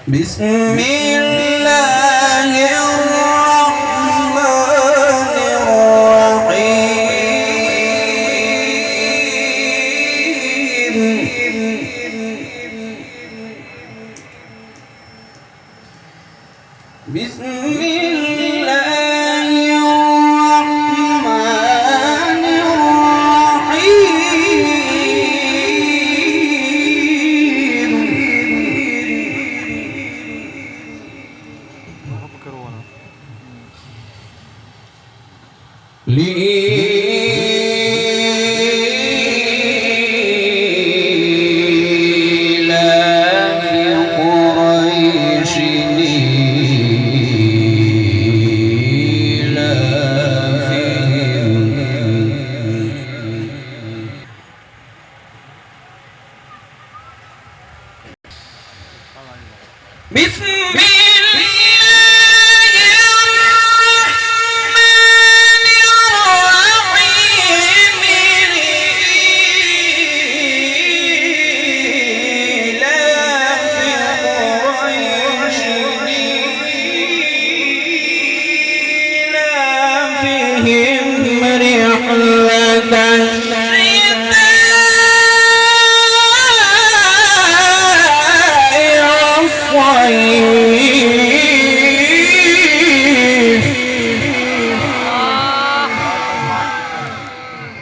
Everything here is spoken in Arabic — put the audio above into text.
بسم الله الرحمن الرحيم بسم الله الرحمن الرحيم لإيلاف قريش بسم الله الرحمن الرحيم لإيلاف قريش إيلافهم رحلة